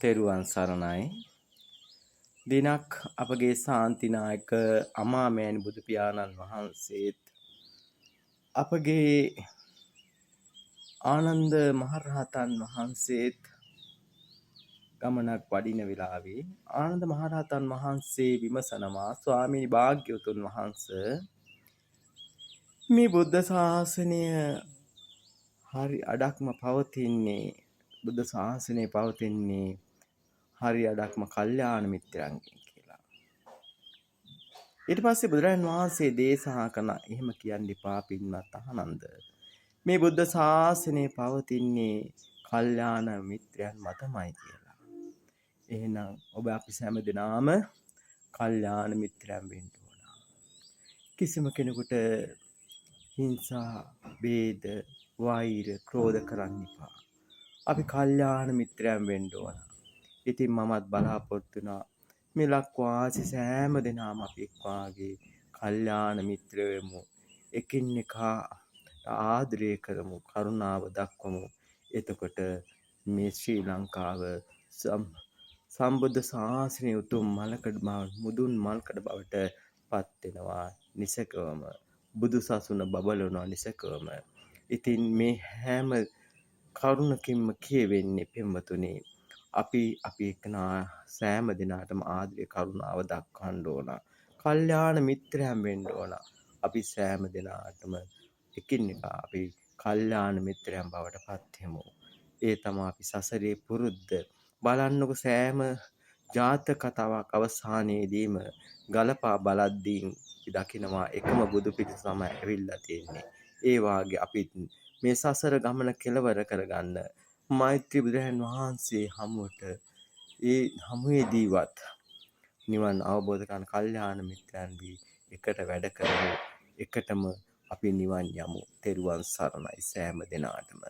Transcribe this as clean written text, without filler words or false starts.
තෙරුවන් සරණයි. දිනක් අපගේ ශාන්තිනායක අමාමෑණි බුදු පියාණන් වහන්සේත් අපගේ ආනන්ද මහරහතන් වහන්සේත් ගමනක් වඩින වෙලාවේ ආනන්ද මහරහතන් වහන්සේ විමසනවා, ස්වාමීනි භාග්‍යවතුන් වහන්සේ, මේ බුද්ධ ශාසනය හරි අඩක්ම පවතින්නේ, බුද්ධ ශාසනය පවතින්නේ හරි අඩක්ම කල්යාණ මිත්‍රයන්ගෙන් කියලා. ඊට පස්සේ බුදුරජාණන් වහන්සේ දේශනා කරන, එහෙම කියන්න එපා පින්වත් ආනන්ද. මේ බුද්ධ ශාසනය පවතින්නේ කල්යාණ මිත්‍රයන් මතමයි කියලා. එහෙනම් ඔබ අපි හැම දෙනාම කල්යාණ මිත්‍රයන් වෙන්න ඕන. කිසිම කෙනෙකුට හිංසා, ભેද, වෛර, ක්‍රෝධ කරන්න එපා. අපි කල්යාණ මිත්‍රයන් වෙන්න ඕන. ඉතින් මමත් බලාපොරොත්තු වෙනවා මේ ලක්වාසී සෑම දෙනාම අපි එක්වාගේ කල්යාණ මිත්‍රයෝ වෙමු. එකිනෙකා ආදරය කරමු, කරුණාව දක්වමු. එතකොට මේ ශ්‍රී ලංකාව සම්බුද්ධ ශාසනය උතුම් මුදුන් මල්කඩ බවට පත් වෙනවා නිසකවම. බුදු සසුන බබලනවා නිසකවම. ඉතින් මේ හැම කරුණකින්ම කියවෙන්නේ පින්වතුනි, අපි එක්කනා සෑම දිනාටම ආදරය කරුණාව දක්වන්න ඕන. කල්යාණ මිත්‍රයන් වෙන්න ඕන. අපි සෑම දිනාටම එකිනෙකා අපි කල්යාණ මිත්‍රයන් බවට පත් වෙමු. ඒ තමයි අපි සසරේ පුරුද්ද. බලන්නකො සෑම ජාතක කතාවක් අවසානයේදීම ගලපා බලද්දී දකිනවා එකම බුදු පිළිස තමයි ඇවිල්ලා තියෙන්නේ. ඒ වාගේ අපි මේ සසර ගමන කෙලවර කරගන්න මෛත්‍රී බුදුරජාණන් වහන්සේ හමුවට, ඒ හමුවේදීවත් නිවන් අවබෝධ කරන කල්යාණ මිත්‍රයන් වී එකට වැඩ කරමු. එකටම අපි නිවන් යමු. තෙරුවන් සරණයි සෑම දිනාටම.